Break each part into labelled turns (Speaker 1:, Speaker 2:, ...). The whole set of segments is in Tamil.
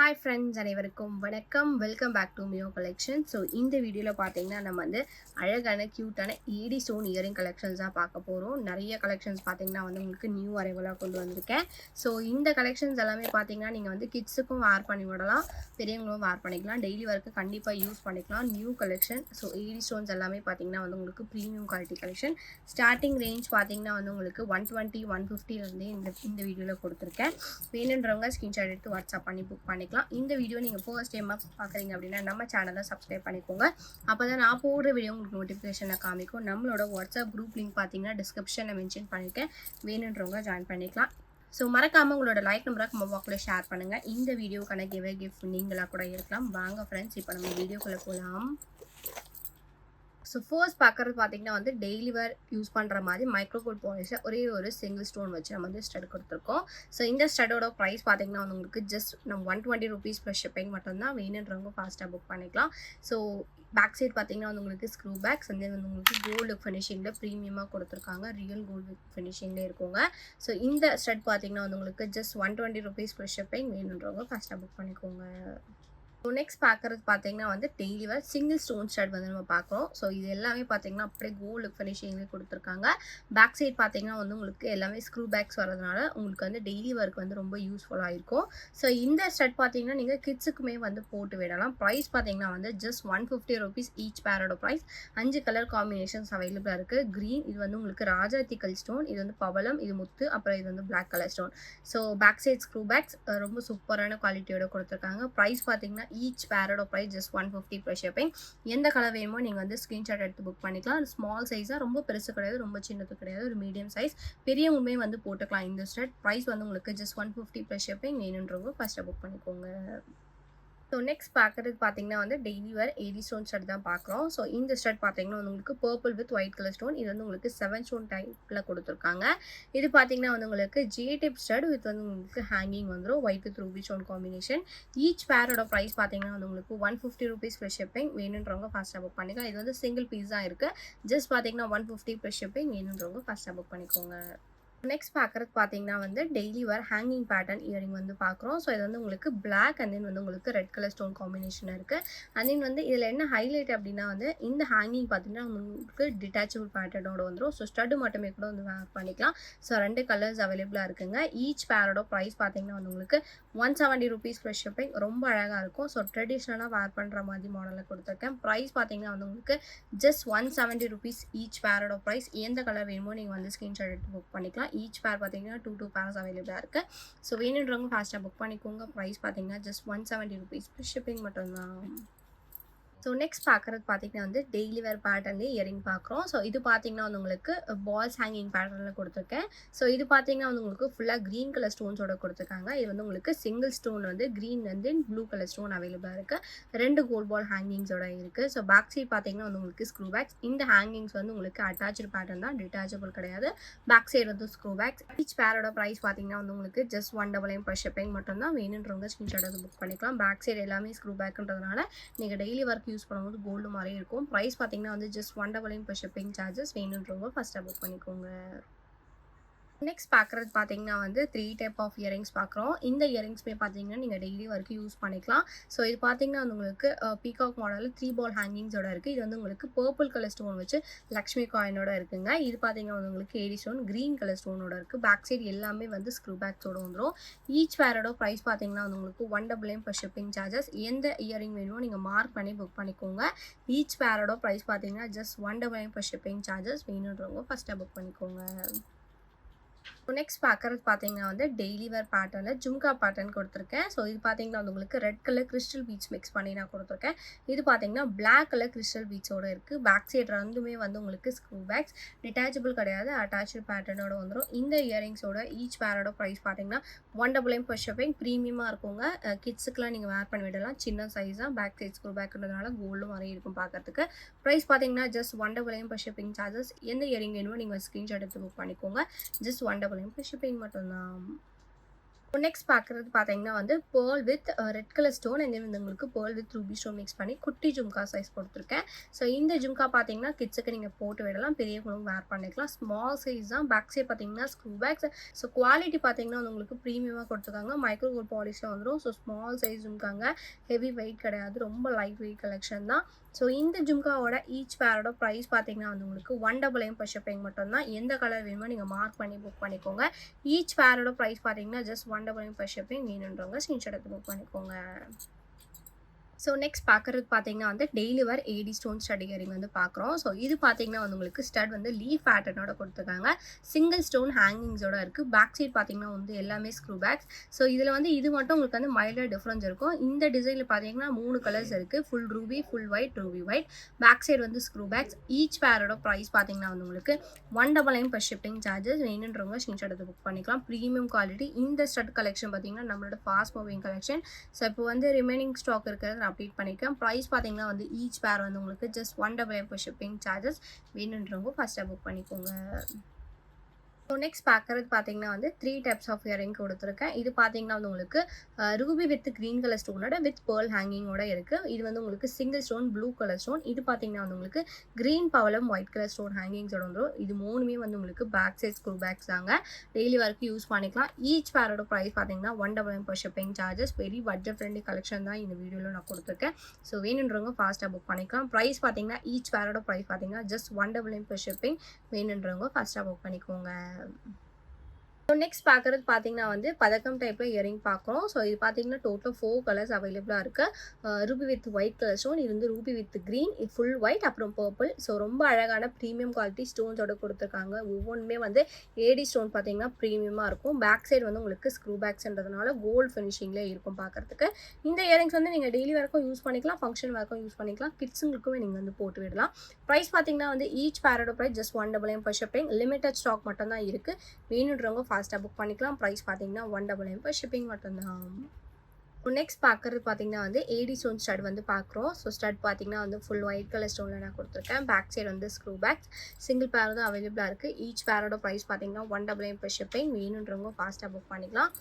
Speaker 1: ஹாய் ஃப்ரெண்ட்ஸ், அனைவருக்கும் வணக்கம். Welcome back to Mio collection. So இந்த வீடியோவில் பார்த்தீங்கன்னா நம்ம வந்து அழகான க்யூட்டான ஏடி ஸ்டோன் இயரிங் கலெக்ஷன்ஸாக பார்க்க போகிறோம். நிறைய கலெக்ஷன்ஸ் பார்த்தீங்கன்னா வந்து உங்களுக்கு நியூ அரைவலாக கொண்டு வந்திருக்கேன். ஸோ இந்த கலெக்ஷன்ஸ் எல்லாமே பார்த்தீங்கன்னா நீங்கள் வந்து கிட்ஸுக்கும் வேர் பண்ணி விடலாம், பெரியவங்களும் வேர் பண்ணிக்கலாம், டெய்லி ஒர்க்கு கண்டிப்பாக யூஸ் பண்ணிக்கலாம். New collection. So AD stones எல்லாமே பார்த்தீங்கன்னா வந்து உங்களுக்கு premium quality collection. Starting range பார்த்தீங்கன்னா வந்து உங்களுக்கு 120 150 இந்த வீடியோவில் கொடுத்துருக்கேன். வேணுன்றவங்க ஸ்க்ரீன்ஷாட் எடுத்து வாட்ஸ்அப் பண்ணி புக் பண்ணிக்கலாம். இந்த வீடியோ நீங்கள் ஃபர்ஸ்ட் டைமாக பார்க்குறீங்க அப்படின்னா நம்ம சேனலை சப்ஸ்கிரைப் பண்ணிக்கோங்க. அப்போ தான் நான் போடுற வீடியோ உங்களுக்கு நோட்டிஃபிகேஷனில் காமிக்கும். நம்மளோட வாட்ஸ்அப் குரூப் லிங்க் பார்த்தீங்கன்னா டிஸ்கிரிப்ஷனில் மென்ஷன் பண்ணியிருக்கேன். வேணுன்றவங்க ஜாயின் பண்ணிக்கலாம். ஸோ மறக்காமல் உங்களோட லைக் நம்பரை கமெண்ட் பாக்ஸில் ஷேர் பண்ணுங்கள். இந்த வீடியோக்கான கிஃப்ட் நீங்களாக கூட இருக்கலாம். வாங்க ஃப்ரெண்ட்ஸ், இப்போ நம்ம வீடியோக்குள்ளே போகலாம். ஸோ ஃபர்ஸ்ட் பார்க்குறது பார்த்தீங்கன்னா வந்து டெய்லி வேர் யூஸ் பண்ணுற மாதிரி மைக்ரோகோட் பாலிஷில் ஒரே ஒரு சிங்கிள் ஸ்டோன் வச்சு நம்ம வந்து ஸ்டட் கொடுத்துருக்கோம். ஸோ இந்த ஸ்டடோட ப்ரைஸ் பார்த்தீங்கன்னா வந்து உங்களுக்கு ஜஸ்ட் நம்ம 120 ருபீஸ் ப்ளஸ் ஷிப்பிங் மட்டும்தான். வேணுன்றவங்க ஃபாஸ்ட்டாக புக் பண்ணிக்கலாம். ஸோ பேக் சைட் பார்த்தீங்கன்னா வந்து உங்களுக்கு ஸ்க்ரூ பேக்ஸ் வந்து உங்களுக்கு கோல்டு ஃபினிஷிங்கில் ப்ரீமியமாக கொடுத்துருக்காங்க. ரியல் கோல்டு ஃபினிஷிங்லேயே இருக்குங்க. ஸோ இந்த ஸ்டட் பார்த்தீங்கன்னா வந்து உங்களுக்கு ஜஸ்ட் 120 ருபீஸ் ப்ளஸ் ஷிப்பிங். வேணுன்றவங்க ஃபாஸ்ட்டாக புக் பண்ணிக்கோங்க. ஸோ நெக்ஸ்ட் பார்க்குறது பார்த்தீங்கன்னா வந்து டெய்லி வேர் சிங்கிள் ஸ்டோன் ஸ்டட் வந்து நம்ம பார்க்குறோம். ஸோ இது எல்லாமே பார்த்தீங்கன்னா அப்படியே கோல்டு ஃபினிஷிங்லேயே கொடுத்துருக்காங்க. பேக் சைட் பார்த்தீங்கன்னா வந்து உங்களுக்கு எல்லாமே ஸ்க்ரூ பேக்ஸ் வரதுனால உங்களுக்கு வந்து டெய்லி ஒர்க் வந்து ரொம்ப யூஸ்ஃபுல்லாக இருக்கும். ஸோ இந்த ஸ்டட் பார்த்தீங்கன்னா நீங்கள் கிட்ஸுக்குமே வந்து போட்டு விடலாம். ப்ரைஸ் பார்த்தீங்கன்னா வந்து ஜஸ்ட் 150 ருபீஸ் ஈச் பேரோட ப்ரைஸ். 5 கலர் காம்பினேஷன்ஸ் அவைலபிளாக இருக்குது. க்ரீன், இது வந்து உங்களுக்கு ராஜாத்திக்கல் ஸ்டோன், இது வந்து பவளம், இது முத்து, அப்புறம் இது வந்து black colour stone. So back side screw backs ரொம்ப சூப்பரான குவாலிட்டியோட கொடுத்துருக்காங்க. ப்ரைஸ் பார்த்தீங்கன்னா ஈச் பேரோட ப்ரைஸ் ஜஸ்ட் 150 ப்ளஸ் ஷிப்பிங். எந்த கலர் வேணுமோ நீங்கள் வந்து ஸ்க்ரீன்ஷாட் எடுத்து புக் பண்ணிக்கலாம். ஸ்மால் சைஸாக, ரொம்ப பெருசு கிடையாது, ரொம்ப சின்னது கிடையாது, ஒரு மீடியம் சைஸ். பெரியவங்களுமே வந்து போட்டுக்கலாம். இந்த ஸ்டட் ப்ரைஸ் வந்து உங்களுக்கு ஜஸ்ட் 150 ப்ளஸ் ஷிப்பிங். வேணுன்றவங்க ஃபஸ்ட்டாக புக் பண்ணிக்கோங்க. ஸோ நெக்ஸ்ட் பார்க்குறது பார்த்தீங்கன்னா வந்து daily wear AD stone stud தான் பார்க்குறோம். ஸோ இந்த ஸ்டட் பார்த்தீங்கன்னா வந்து உங்களுக்கு purple with white colour stone, இது வந்து உங்களுக்கு 7 ஸ்டோன் டைப்பில் கொடுத்துருக்காங்க. இது பார்த்தீங்கன்னா வந்து உங்களுக்கு ஜே டிப் ஸ்டட் வித் வந்து உங்களுக்கு ஹேங்கிங் வந்துடும். White with Ruby stone combination. Each பேரோட ப்ரைஸ் பார்த்தீங்கன்னா வந்து உங்களுக்கு 150 ருபீஸ் ப்ளஸ் ஷிப்பிங். வேணுன்றவங்க ஃபாஸ்ட்டாக புக் பண்ணிக்கலாம். இது வந்து சிங்கிள் பீஸ் தான் இருக்குது. ஜஸ்ட் பார்த்தீங்கன்னா 150 ப்ளஸ் ஷிப்பிங். வேணுன்றவங்க ஃபாஸ்ட்டாக புக் பண்ணிக்கோங்க. நெக்ஸ்ட் பார்க்குறது பார்த்தீங்கன்னா வந்து daily wear hanging pattern earring வந்து பார்க்குறோம். ஸோ இது வந்து உங்களுக்கு பிளாக் அண்ட் தென் வந்து உங்களுக்கு ரெட் கலர் ஸ்டோன் காம்பினேஷன் இருக்குது. அண்ட் தென் வந்து இதில் என்ன ஹைலைட் அப்படின்னா வந்து இந்த ஹேங்கிங் பார்த்தீங்கன்னா உங்களுக்கு டிட்டாச்சபிள் பேட்டர்னோட வந்துடும். ஸோ ஸ்டட்டு மட்டுமே கூட வந்து வேர் பண்ணிக்கலாம். ஸோ 2 கலர்ஸ் அவைலபிளாக இருக்குங்க. ஈச் பேரோட ப்ரைஸ் பார்த்தீங்கன்னா வந்து உங்களுக்கு 170 ருபீஸ் ப்ளஸ் ஷிப்பிங். ரொம்ப அழகாக இருக்கும். ஸோ ட்ரெடிஷ்னலாக வேர் பண்ணுற மாதிரி மாடலில் கொடுத்துருக்கேன். ப்ரைஸ் பார்த்தீங்கன்னா வந்து உங்களுக்கு ஜஸ்ட் 170 ருபீஸ் ஈச் பேரோட ப்ரைஸ். எந்த கலர் வேணுமோ நீங்கள் வந்து ஸ்க்ரீன்ஷாட் எடுத்து புக் பண்ணிக்கலாம். ஈச் பேர் பார்த்தீங்கன்னா 2 பேர்ஸ் அவைலபிளாக இருக்குது. ஸோ வேணுன்றவங்க ஃபாஸ்ட்டாக புக் பண்ணிக்கோங்க. ப்ரைஸ் பார்த்தீங்கன்னா ஜஸ்ட் 170 ருபீஸ் ப்ளஸ் ஷிப்பிங் மட்டும்தான். ஸோ நெக்ஸ்ட் பார்க்குறது பார்த்தீங்கன்னா வந்து டெய்லி வேர் பேட்டர்ன்லேயே இயரிங் பார்க்குறோம். ஸோ இது பார்த்தீங்கன்னா வந்து உங்களுக்கு பால்ஸ் ஹேங்கிங் பேட்டர்னில் கொடுத்துருக்கேன். ஸோ இது பார்த்தீங்கன்னா வந்து உங்களுக்கு ஃபுல்லாக க்ரீன் கலர் ஸ்டோன்ஸோட கொடுத்துருக்காங்க. இது வந்து உங்களுக்கு சிங்கிள் ஸ்டோன் வந்து க்ரீன் வந்து ப்ளூ கலர் ஸ்டோன் அவைலபிளாக இருக்குது. 2 கோல்ட் பால் ஹேங்கிங்ஸோட இருக்குது. ஸோ பேக் சைட் பார்த்தீங்கன்னா வந்து உங்களுக்கு ஸ்க்ரூ பேக்ஸ். இந்த ஹேங்கிங்ஸ் வந்து உங்களுக்கு அட்டாச்சு பேட்டர்ன் தான், டிட்டாச்சபிள் கிடையாது. பேக் சைடு வந்து ஸ்க்ரூ பேக்ஸ். ஈச் பேரோட ப்ரைஸ் பார்த்தீங்கன்னா வந்து உங்களுக்கு ஜஸ்ட் 199 ப்ளஸ் ஷிப்பிங் மட்டும்தான். வேணுன்றவங்க ஸ்க்ரீன்ஷாட் வந்து புக் பண்ணிக்கலாம். பேக் சைடு எல்லாமே ஸ்க்ரூ பேக்குன்றதுனால நீங்கள் டெய்லி ஒர்க் யூஸ் பண்ணும்போது கோல்டு மாதிரி இருக்கும். ப்ரைஸ் பார்த்தீங்கன்னா வந்து ஜஸ்ட் 199 ப்ளஸ் ஷிப்பிங் சார்ஜஸ். வேணுன்றவங்க ஃபஸ்ட்டாக புக் பண்ணிக்கோங்க. நெக்ஸ்ட் பார்க்குறது பார்த்தீங்கன்னா வந்து 3 டைப் ஆஃப் இயரிங்ஸ் பார்க்குறோம். இந்த இயரிங்ஸ்மே பார்த்தீங்கன்னா நீங்கள் டெய்லி ஒர்க்கு யூஸ் பண்ணிக்கலாம். ஸோ இது பார்த்தீங்கன்னா வந்து உங்களுக்கு பீகாக் மாடலில் 3 பால் ஹேங்கிங்ஸோட இருக்குது. இது வந்து உங்களுக்கு பர்பிள் கலர் ஸ்டோன் வச்சு லக்ஷ்மி காயினோட இருக்குங்க. இது பார்த்தீங்கன்னா வந்து உங்களுக்கு ஏடி ஸ்டோன் க்ரீன் கலர் ஸ்டோனோட இருக்குது. பேக் சைடு எல்லாமே வந்து ஸ்க்ரூ பேக்ஸோட வந்துடும். ஈச் பேரோட ப்ரைஸ் பார்த்தீங்கன்னா வந்து உங்களுக்கு 199 ப்ளஸ் ஷிப்பிங் சார்ஜஸ். எந்த இயரிங் வேணுமோ நீங்கள் மார்க் பண்ணி புக் பண்ணிக்கோங்க. ஈச் பேரோட ப்ரைஸ் பார்த்தீங்கன்னா ஜஸ்ட் 199 ப்ளஸ் ஷிப்பிங் சார்ஜஸ். வேணுன்றவங்க ஃபஸ்ட்டாக புக் பண்ணிக்கோங்க. நெக்ஸ்ட் பார்க்குறது பார்த்தீங்கன்னா வந்து டெய்லி வேர் பேட்டர்னில் ஜும்கா பேட்டர்ன் கொடுத்துருக்கேன். ஸோ இது பார்த்தீங்கன்னா வந்து உங்களுக்கு red colour crystal beads mix பண்ணி நான் கொடுத்துருக்கேன். இது பார்த்தீங்கன்னா பிளாக் கலர் கிறிஸ்டல் பீட்ஸோட இருக்குது. பேக் சைடு ரெண்டுமே வந்து உங்களுக்கு ஸ்க்ரூ பேக்ஸ். டிட்டாச்சபிள் கிடையாது, அட்டாச்சு பேட்டர்னோட வந்துடும். இந்த இயரிங்ஸோட ஈச் பேரோட ப்ரைஸ் பார்த்தீங்கன்னா 199 ப்ளஸ் ஷிப்பிங். ப்ரீமியமாக இருக்குங்க. கிட்ஸுக்குலாம் நீங்கள் வேர் பண்ணி விடலாம். சின்ன சைஸாக பேக் சைட் ஸ்க்ரூ பேக்குன்றதுனால கோல்டும் மாதிரி இருக்கும் பார்க்கறதுக்கு. ப்ரைஸ் பார்த்தீங்கன்னா ஜஸ்ட் 199 ப்ளஸ் ஷிப்பிங் சார்ஜஸ். எந்த இயரிங் வேணுமோ நீங்கள் ஸ்க்ரீன்ஷாட் எடுத்து புக் பண்ணிக்கோங்க. ஜஸ்ட் 199 ப்ளஸ் ஷிப்பிங் மட்டும்தான். நெக்ஸ்ட் பார்க்குறது பார்த்தீங்கன்னா வந்து pearl with red colour stone and then வந்து உங்களுக்கு pearl with Ruby stone mix பண்ணி குட்டி ஜும்கா சைஸ் கொடுத்துருக்கேன். ஸோ இந்த ஜும்கா பார்த்தீங்கன்னா கிட்ஸுக்கு நீங்கள் போட்டு விடலாம், பெரியவங்களும் வேர் பண்ணிக்கலாம். ஸ்மால் சைஸ் தான். பேக் சைட் பார்த்தீங்கன்னா ஸ்க்ரூ பேக்ஸ். ஸோ குவாலிட்டி பார்த்தீங்கன்னா வந்து உங்களுக்கு ப்ரீமியமாக கொடுத்துருக்காங்க. மைக்ரோ கோல்ட் பாலிஷில் வந்துடும். ஸோ ஸ்மால் சைஸ் ஜும்காங்க, ஹெவி வெயிட் கிடையாது, ரொம்ப லைட் வெயிட் கலெக்ஷன் தான். ஸோ இந்த ஜும்காவோட ஈச் பேரோட ப்ரைஸ் பார்த்தீங்கன்னா வந்து உங்களுக்கு 199 per shipping மட்டும்தான். எந்த கலர் வேணுமோ நீங்கள் மார்க் பண்ணி புக் பண்ணிக்கோங்க. ஈச் பேரோட ப்ரைஸ் பார்த்தீங்கன்னா ஜஸ்ட் 199 per shipping. வேணுன்றவங்க ஸ்க்ரீன்ஷாட் எடுத்து புக் பண்ணிக்கோங்க. ஸோ நெக்ஸ்ட் பார்க்குறது பார்த்தீங்கன்னா வந்து daily wear AD stone stud earring வந்து பார்க்குறோம். ஸோ இது பார்த்தீங்கன்னா வந்து உங்களுக்கு ஸ்டட் வந்து லீஃப் பேட்டர்னோட கொடுத்துருக்காங்க. சிங்கிள் ஸ்டோன் ஹேங்கிங்ஸோட இருக்குது. பேக் சைட் பார்த்தீங்கன்னா வந்து எல்லாமே ஸ்க்ரூ பேக்ஸ். ஸோ இதில் வந்து இது மட்டும் உங்களுக்கு வந்து மைல்டாக டிஃப்ரென்ஸ் இருக்கும். இந்த டிசைனில் பார்த்தீங்கன்னா 3 கலர்ஸ் இருக்குது. Full ruby, full white, ruby white. Back side வந்து ஸ்க்ரூ பேக்ஸ். ஈச் பேரோட ப்ரைஸ் பார்த்தீங்கன்னா வந்து உங்களுக்கு 199 per shipping சார்ஜஸ். வேணுன்றவங்க ஸ்க்ரீன்ஷாட் எடுத்து புக் பண்ணிக்கலாம். Premium quality. இந்த ஸ்டட் கலெக்ஷன் பார்த்தீங்கன்னா நம்மளோட ஃபாஸ்ட் மூவிங் கலெக்ஷன். ஸோ இப்போ வந்து ரிமைனிங் ஸ்டாக் இருக்கிறது அப்டேட் பண்ணிக்கிறேன். ப்ரைஸ் பார்த்தீங்கன்னா வந்து ஈச் பேர் வந்து உங்களுக்கு ஜஸ்ட் 199 per shipping சார்ஜஸ். வேணுன்றவங்க ஃபர்ஸ்ட்டாக புக் பண்ணிக்கோங்க. ஸோ நெக்ஸ்ட் பார்க்குறது பார்த்தீங்கன்னா வந்து 3 டைப்ஸ் ஆஃப் இயரிங் கொடுத்துருக்கேன். இது பார்த்தீங்கன்னா வந்து உங்களுக்கு ரூபி வித் க்ரீன் கலர் ஸ்டோனோட வித் பேர்ல் ஹேங்கிங்கோட இருக்குது. இது வந்து உங்களுக்கு single stone blue colour stone. இது பார்த்தீங்கன்னா வந்து உங்களுக்கு க்ரீன் பவளம் ஒயிட் கலர் ஸ்டோன் ஹேங்கிங்ஸோட வந்துடும். இது 3மே வந்து உங்களுக்கு பேக் சைட் ஸ்க்ரூ பேக்ஸ் தாங்க. டெய்லி ஒர்க்கு யூஸ் பண்ணிக்கலாம். ஈச் பேரோட ப்ரைஸ் பார்த்தீங்கன்னா 199 per shipping charges. Very budget friendly collection தான் இந்த வீடியோவில் நான் கொடுத்துருக்கேன். ஸோ வேணுன்றவங்க ஃபாஸ்ட்டாக புக் பண்ணிக்கலாம். ப்ரைஸ் பார்த்தீங்கன்னா ஈச் பேரோட ப்ரைஸ் பார்த்தீங்கன்னா ஜஸ்ட் 199 per shipping. வேணுன்றவங்க ஃபாஸ்ட்டாக புக் பண்ணிக்கோங்க. ஸோ நெக்ஸ்ட் பார்க்குறது பார்த்தீங்கன்னா வந்து பதக்கம் டைப்பில் இயரிங் பார்க்குறோம். ஸோ இது பார்த்தீங்கன்னா டோட்டல் 4 கலர்ஸ் அவைலபிளாக இருக்குது. Ruby with white colour stone, இது வந்து ரூபி வித் க்ரீன், இது ஃபுல் ஒயிட், அப்புறம் பர்பிள். ஸோ ரொம்ப அழகான ப்ரீமியம் குவாலிட்டி ஸ்டோன்ஸோட கொடுத்துருக்காங்க. ஒவ்வொன்றுமே வந்து ஏடி ஸ்டோன் பார்த்தீங்கன்னா ப்ரீமியமாக இருக்கும். பேக் சைடு வந்து உங்களுக்கு ஸ்க்ரூ பேக்ஸ்ன்றதுனால கோல்டு ஃபினிஷிங்கில் இருக்கும் பார்க்குறதுக்கு. இந்த இயரிங்ஸ் வந்து நீங்கள் டெய்லி வரைக்கும் யூஸ் பண்ணிக்கலாம், ஃபங்க்ஷன் வரைக்கும் யூஸ் பண்ணிக்கலாம், கிட்ஸுங்களுக்குமே நீங்கள் வந்து போட்டு விடலாம். ப்ரைஸ் பார்த்தீங்கன்னா வந்து ஈச் பேரோட price just 199 per shipping. Limited stock மட்டும் தான் இருக்குது. வேணுன்றவங்க ஃபாஸ்ட்டாக புக் பண்ணிக்கலாம். ப்ரைஸ் பார்த்தீங்கன்னா 199 per shipping மட்டும்தான். நெக்ஸ்ட் பார்க்குறது பார்த்தீங்கன்னா வந்து ஏடி ஸ்டோன் ஸ்டட் வந்து பார்க்குறோம். ஸோ ஸ்டட் பார்த்தீங்கன்னா வந்து ஃபுல் ஒயிட் கலர் ஸ்டோனில் நான் கொடுத்துருக்கேன். பேக் சைடு வந்து ஸ்க்ரூ பேக்ஸ். சிங்கிள் பேர் தான் அவைலபிளாக இருக்குது. ஈச் பேரோட ப்ரைஸ் பார்த்தீங்கன்னா 199 per shipping. வேணுன்றவங்க ஃபாஸ்ட்டாக புக் பண்ணிக்கலாம்.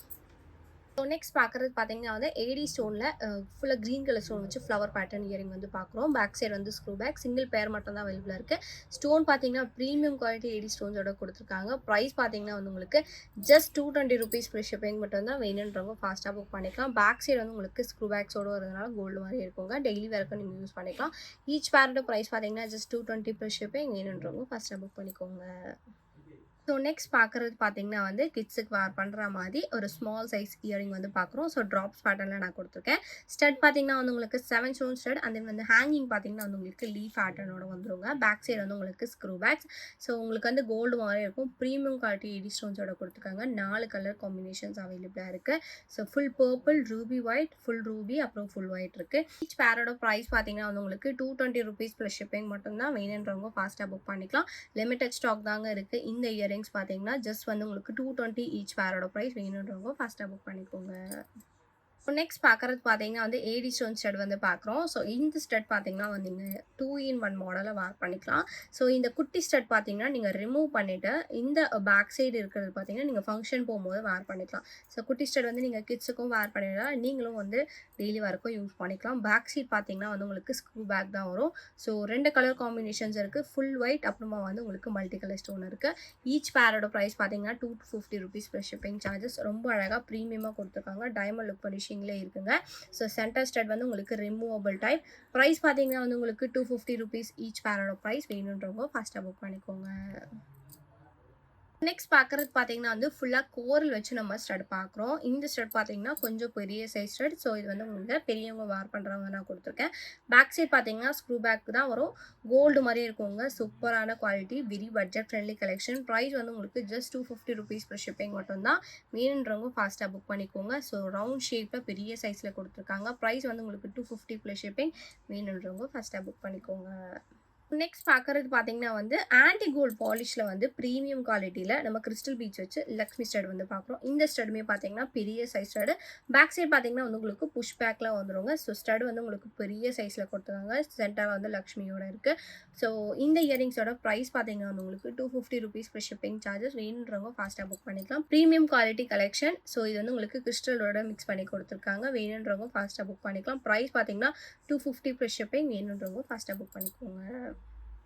Speaker 1: ஸோ நெக்ஸ்ட் பார்க்குறது பார்த்தீங்கன்னா வந்து ஏடி ஸ்டோனில் ஃபுல்லாக க்ரீன் கலர் ஸ்டோன் வச்சு ஃப்ளவர் பேட்டர்ன் இயரிங் வந்து பார்க்குறோம். பேக் சைடு வந்து ஸ்க்ரூ பேக். சிங்கிள் பேர் மட்டும் தான் அவைலபிளாக இருக்குது. ஸ்டோன் பார்த்தீங்கன்னா ப்ரீமியம் குவாலிட்டி ஏடி ஸ்டோன்ஸோட கொடுத்துருக்காங்க. ப்ரைஸ் பார்த்தீங்கன்னா வந்து உங்களுக்கு ஜஸ்ட் 220 rupees per shipping மட்டும் தான். வேணுன்றவங்க ஃபாஸ்ட்டாக புக் பண்ணிக்கலாம். பேக் சைடு வந்து உங்களுக்கு ஸ்க்ரூ பேக்ஸோடு வரதுனால கோல்டு மாதிரி இருக்குங்க. டெய்லி வரைக்கும் நீங்கள் யூஸ் பண்ணிக்கலாம். ஈச் பேரோட ப்ரைஸ் பார்த்தீங்கன்னா ஜஸ்ட் 220 per shipping. வேணுன்றவங்க ஃபஸ்ட்டாக புக் பண்ணிக்கோங்க. ஸோ நெக்ஸ்ட் பார்க்குறது பார்த்தீங்கன்னா வந்து கிட்ஸுக்கு வேர் பண்ணுற மாதிரி ஒரு ஸ்மால் சைஸ் இயரிங் வந்து பார்க்குறோம். ஸோ ட்ராப்ஸ் பேட்டர்னில் நான் கொடுத்துருக்கேன். ஸ்டட் பார்த்தீங்கன்னா வந்து உங்களுக்கு 7 ஸ்டோன் ஸ்டட். அண்ட் தென் வந்து ஹேங்கிங் பார்த்தீங்கன்னா வந்து உங்களுக்கு லீஃப் பேட்டர்னோட வந்துருங்க. பேக் சைடு வந்து உங்களுக்கு ஸ்க்ரூ பேக்ஸ். ஸோ உங்களுக்கு வந்து கோல்டு மாதிரி இருக்கும். ப்ரீமியம் குவாலிட்டி ஏடி ஸ்டோன்ஸோட கொடுத்துருக்காங்க. 4 கலர் காம்பினேஷன்ஸ் அவைலபிளாக இருக்குது. So full purple, Ruby white, full Ruby, அப்புறம் ஃபுல் ஒயிட் இருக்குது. ஈச் பேரோட ப்ரைஸ் பார்த்தீங்கன்னா வந்து உங்களுக்கு 220 rupees per shipping மட்டும்தான். வேணுன்றவங்க ஃபாஸ்ட்டாக புக் பண்ணிக்கலாம். லிமிட்டட் ஸ்டாக் தாங்க இருக்குது. இந்த இயரிங் பார்த்தீங்கன்னா ஜஸ்ட் வந்து உங்களுக்கு 220 ஈச் பேரோட ப்ரைஸ். வேணுன்றவங்க ஃபாஸ்ட்டாக புக் பண்ணிக்கோங்க. நெக்ஸ்ட் பார்க்குறது பார்த்தீங்கன்னா வந்து ஏடி ஸ்டோன் ஸ்டட் வந்து பார்க்குறோம். ஸோ இந்த ஸ்டட் பார்த்தீங்கன்னா வந்து நீங்கள் 2-in-1 மாடலில் வேர் பண்ணிக்கலாம். ஸோ இந்த குட்டி ஸ்டட் பார்த்தீங்கன்னா நீங்கள் ரிமூவ் பண்ணிவிட்டு இந்த பேக் சைடு இருக்கிறது பார்த்தீங்கன்னா நீங்கள் ஃபங்க்ஷன் போகும்போது வேர் பண்ணிக்கலாம். ஸோ குட்டி ஸ்டட் வந்து நீங்கள் கிட்ஸுக்கும் வேர் பண்ணிடலாம், நீங்களும் வந்து டெய்லி வரைக்கும் யூஸ் பண்ணிக்கலாம். பேக் சைட் பார்த்தீங்கன்னா வந்து உங்களுக்கு ஸ்க்ரூ பேக் தான் வரும். ஸோ 2 கலர் காம்பினேஷன்ஸ் இருக்குது. ஃபுல் ஒயிட், அப்புறமா வந்து உங்களுக்கு மல்டி கலர் ஸ்டோன் இருக்குது. ஈச் பேரோட ப்ரைஸ் பார்த்தீங்கன்னா 250 rupees per shipping சார்ஜஸ். ரொம்ப அழகாக ப்ரீமியமாக கொடுத்துருக்காங்க. டைமண்ட் லுக் ஃபினிஷிங் இருக்குங்க. ஸோ சென்டர் ஸ்டட் வந்து உங்களுக்கு ரிமூவபிள் டைப். ப்ரைஸ் பார்த்தீங்கன்னா வந்து உங்களுக்கு 250 rupees ஈச் பேரோட ப்ரைஸ். வேணுன்றவங்க ஃபாஸ்ட்டாக புக் பண்ணிக்கோங்க. நெக்ஸ்ட் பார்க்குறது பார்த்தீங்கன்னா வந்து ஃபுல்லாக கோரல் வச்சு நம்ம ஸ்டட் பார்க்குறோம். இந்த ஸ்டட் பார்த்தீங்கன்னா கொஞ்சம் பெரிய சைஸ் ஸ்டட். ஸோ இது வந்து உங்களுக்கு பெரியவங்க வேர் பண்ணுறவங்க நான் கொடுத்துருக்கேன். பேக் சைட் பார்த்தீங்கன்னா ஸ்க்ரூ பேக் தான் வரும். கோல்டு மாதிரியே இருக்குங்க. சூப்பரான quality, very budget friendly collection. Price வந்து உங்களுக்கு ஜஸ்ட் 250 rupees per shipping மட்டும்தான். வேணுன்றவங்க ஃபாஸ்ட்டாக புக் பண்ணிக்கோங்க. ஸோ ரவுண்ட் ஷேப்பில் பெரிய சைஸில் கொடுத்துருக்காங்க. ப்ரைஸ் வந்து உங்களுக்கு 250 plus shipping. வேணுன்றவங்க ஃபாஸ்ட்டாக புக் பண்ணிக்கோங்க. நெக்ஸ்ட் பார்க்கறது பார்த்தீங்கன்னா வந்து ஆன்டி கோல்ட் பாலிஷ்ல வந்து பிரீமியம் குவாலிட்டியில நம்ம கிறிஸ்டல் பீட்ஸ் வச்சு லக்ஷ்மி ஸ்டட் வந்து பார்க்குறோம். இந்த ஸ்டடுமே பார்த்தீங்கன்னா பெரிய சைஸ் ஸ்டடு. பேக் சைடு பார்த்தீங்கன்னா வந்து உங்களுக்கு புஷ் பேக்ல வந்துருங்க. ஸோ ஸ்டட் வந்து உங்களுக்கு பெரிய சைஸ்ல கொடுத்துருக்காங்க. சென்டர் வந்து லக்ஷ்மியோட இருக்கு. ஸோ இந்த இயரிங்ஸோட ப்ரைஸ் பார்த்தீங்கன்னா வந்து உங்களுக்கு ₹250 ப்ளஸ் ஷிப்பிங் சார்ஜஸ். வேணுன்றவங்க ஃபாஸ்ட்டாக புக் பண்ணிக்கலாம். Premium quality collection. ஸோ இது வந்து உங்களுக்கு கிறிஸ்டலோட மிக்ஸ் பண்ணி கொடுத்துருக்காங்க. வேணுன்றவங்க ஃபாஸ்ட்டாக புக் பண்ணிக்கலாம். ப்ரைஸ் பார்த்தீங்கன்னா $250 ப்ளஸ் ஷிப்பிங். வேணுன்றவங்க ஃபாஸ்ட்டாக புக் பண்ணிக்கோங்க.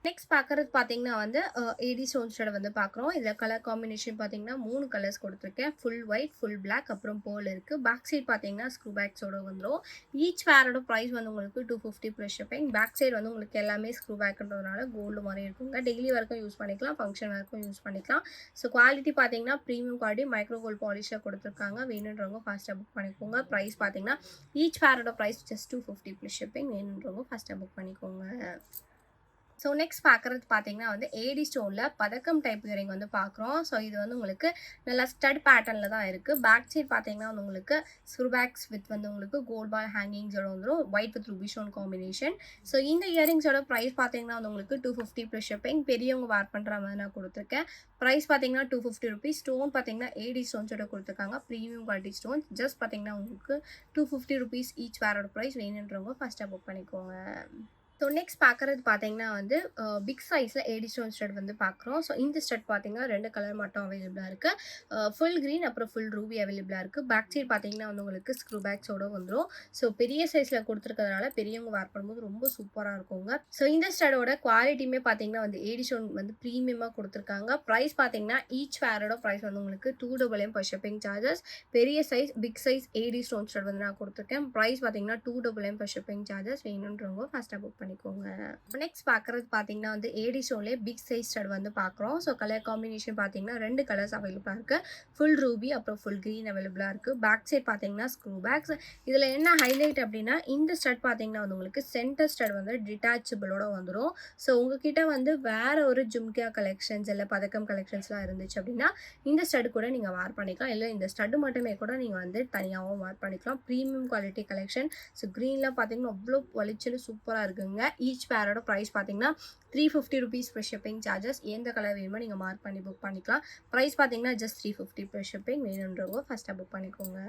Speaker 1: நெக்ஸ்ட் பார்க்கறது பார்த்தீங்கன்னா வந்து ஏடி ஸ்டோன்ஸோட வந்து பார்க்குறோம். இதில் கலர் காம்பினேஷன் பார்த்தீங்கன்னா 3 கலர்ஸ் கொடுத்துருக்கேன். ஃபுல் ஒயிட், ஃபுல் பிளாக், அப்புறம் பேர்ல் இருக்குது. பேக் சைட் பார்த்தீங்கன்னா ஸ்க்ரூ பேக்ஸோட வந்துடும். ஈச் பேரோட ப்ரைஸ் வந்து உங்களுக்கு $250 ப்ளஸ் ஷிப்பிங். பேக் சைடு வந்து உங்களுக்கு எல்லாமே ஸ்க்ரூ பேக்குன்றதுனால கோல்டு மாதிரி இருக்குங்க. டெய்லி வரைக்கும் யூஸ் பண்ணிக்கலாம், ஃபங்க்ஷன் வரைக்கும் யூஸ் பண்ணிக்கலாம். ஸோ குவாலிட்டி பார்த்தீங்கன்னா ப்ரீமியம் குவாலிட்டி மைக்ரோ கோல்ட் பாலிஷில் கொடுத்துருக்காங்க. வேணுன்றவங்க ஃபாஸ்ட்டாக புக் பண்ணிக்கோங்க. ப்ரைஸ் பார்த்தீங்கன்னா ஈச் பேரோட ப்ரைஸ் ஜஸ்ட் $250 ப்ளஸ் ஷிப்பிங். வேணுன்றவங்க ஃபாஸ்ட்டாக புக் பண்ணிக்கோங்க. ஸோ நெக்ஸ்ட் பார்க்குறது பார்த்தீங்கன்னா வந்து ஏடி ஸ்டோனில் பதக்கம் டைப் இயரிங் வந்து பார்க்குறோம். ஸோ இது வந்து உங்களுக்கு நல்லா ஸ்டட் பேட்டர்னில் தான் இருக்குது. பேக் சைட் பார்த்தீங்கன்னா வந்து உங்களுக்கு ஸ்க்ரூ பேக்ஸ் வித் வந்து உங்களுக்கு கோல்ட் பால் ஹேங்கிங்ஸோட வந்துடும். White with Ruby stone combination. So இந்த இயரிங்ஸோட ப்ரைஸ் பார்த்தீங்கன்னா வந்து உங்களுக்கு $250 ப்ளஸ் ஷிப்பிங். பெரியவங்க வேர் பண்ணுற மாதிரி நான் கொடுத்துருக்கேன். ப்ரைஸ் பார்த்தீங்கன்னா $250. ஸ்டோன் பார்த்தீங்கன்னா ஏடி ஸ்டோன்ஸோட கொடுத்துருக்காங்க. Premium quality stones. ஜஸ்ட் பார்த்தீங்கன்னா உங்களுக்கு $250 ஈச் வேரோட ப்ரைஸ். வேணுன்றவங்க ஃபஸ்ட்டாக புக் பண்ணிக்கோங்க. ஸோ நெக்ஸ்ட் பார்க்குறது பார்த்தீங்கன்னா வந்து பிக் சைஸில் ஏடி ஸ்டோன் ஸ்டட் வந்து பார்க்குறோம். ஸோ இந்த ஸ்டட் பார்த்தீங்கன்னா 2 கலர் மட்டும் அவைலபிளாக இருக்குது. ஃபுல் க்ரீன் அப்புறம் ஃபுல் ரூபி அவைலபிளாக இருக்குது. பேக் சைட் பார்த்தீங்கன்னா வந்து உங்களுக்கு ஸ்க்ரூ பேக்ஸோட வந்துடும். ஸோ பெரிய சைஸில் கொடுத்துருக்கிறதுனால பெரியவங்க வேர் பண்ணும்போது ரொம்ப சூப்பராக இருக்குங்க. ஸோ இந்த ஸ்டடோட குவாலிட்டியுமே பார்த்தீங்கன்னா வந்து ஏடி ஸ்டோன் வந்து ப்ரீமியமாக கொடுத்துருக்காங்க. ப்ரைஸ் பார்த்தீங்கன்னா ஈச் வேரோட ப்ரைஸ் வந்து உங்களுக்கு $200 per shipping சார்ஜஸ். பெரிய size big size AD stone stud வந்து நான் கொடுத்துருக்கேன். ப்ரைஸ் பார்த்தீங்கன்னா $200 per shipping சார்ஜஸ். வேணுன்றவங்க ஃபஸ்ட்டாக புக் பண்ணிக்கோங்க. நெக்ஸ்ட் பார்க்குறது பார்த்தீங்கன்னா வந்து ஏடி ஸ்டோன்லேயே பிக் சைஸ் ஸ்டட் வந்து பார்க்குறோம். ஸோ கலர் காம்பினேஷன் பார்த்தீங்கன்னா 2 கலர்ஸ் அவைலபிளாக இருக்குது. ஃபுல் ரூபி அப்புறம் ஃபுல் க்ரீன் அவைலபிளாக இருக்குது. பேக் சைட் பார்த்தீங்கன்னா ஸ்க்ரூ பேக்ஸ். இதில் என்ன ஹைலைட் அப்படின்னா இந்த ஸ்டட் பார்த்தீங்கன்னா வந்து உங்களுக்கு சென்டர் ஸ்டட் வந்து டிட்டாச்சபிளோட வந்துடும். ஸோ உங்ககிட்ட வந்து வேற ஒரு ஜும்கியா கலெக்ஷன்ஸ் இல்லை பதக்கம் கலெக்ஷன்ஸ்லாம் இருந்துச்சு அப்படின்னா இந்த ஸ்டட் கூட நீங்கள் வேர் பண்ணிக்கலாம். இல்லை இந்த ஸ்டட் மட்டுமே கூட நீங்கள் வந்து தனியாகவும் வேர் பண்ணிக்கலாம். Premium quality collection. ஸோ க்ரீனில் பார்த்தீங்கன்னா அவ்வளோ வலிச்சுன்னு சூப்பராக இருக்குங்க. ஈச் பேரோட ப்ரைஸ் பார்த்தீங்கன்னா $350 ப்ளஸ் ஷிப்பிங் சார்ஜஸ். எந்த கலர் வேணுமோ நீங்கள் மார்க் பண்ணி புக் பண்ணிக்கலாம். ப்ரைஸ் பார்த்தீங்கன்னா ஜஸ்ட் $350 ப்ளஸ் ஷிப்பிங். வேணுன்றவங்க ஃபஸ்ட்டாக புக் பண்ணிக்கோங்க.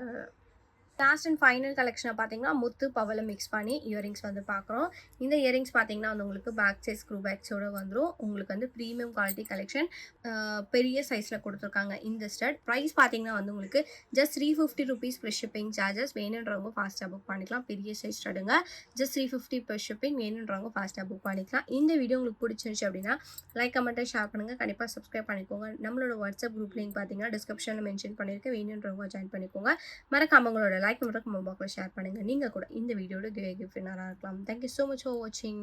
Speaker 1: லாஸ்ட் அண்ட் ஃபைனல் கலெக்ஷனை பார்த்தீங்கன்னா முத்து பவலை மிக்ஸ் பண்ணி இயரிங்ஸ் வந்து பார்க்குறோம். இந்த இயரிங்ஸ் பார்த்தீங்கன்னா வந்து உங்களுக்கு பேக் சைஸ் ஸ்க்ரூ பேக்ஸோடு வந்துடும். உங்களுக்கு வந்து ப்ரீமியம் குவாலிட்டி கலெக்ஷன் பெரிய சைஸில் கொடுத்துருக்காங்க இந்த ஸ்டட். ப்ரைஸ் பார்த்தீங்கன்னா வந்து உங்களுக்கு ஜஸ்ட் $350 ப்ளஸ் ஷிப்பிங் சார்ஜஸ். வேணுன்றவங்க ஃபாஸ்ட்டாக புக் பண்ணிக்கலாம். பெரிய சைஸ் ஸ்டடுங்க. Just $350 plus shipping. வேணுன்றவங்க ஃபாஸ்ட்டாக புக் பண்ணிக்கலாம். இந்த வீடியோ உங்களுக்கு பிடிச்சிருந்துச்சு அப்படின்னா லைக் கமெண்ட்டை ஷேர் பண்ணுங்கள். கண்டிப்பாக சப்ஸ்கிரைப் பண்ணிக்கோங்க. நம்மளோட வாட்ஸ்அப் குரூப் லிங்க் பார்த்தீங்கன்னா டிஸ்கிரிப்ஷனில் மென்ஷன் பண்ணியிருக்கேன். வேணுன்றவங்க ஜாயின் பண்ணிக்கோங்க. மறக்காம உங்களோட லைக் பண்ணுறதுக்கு கமெண்ட் பாக்ஸில் ஷேர் பண்ணுங்கள். நீங்கள் கூட இந்த வீடியோட கிஃப்ட் வின்னராக இருக்கலாம். தேங்க்யூ ஸோ மச் ஃபார் வாட்சிங்.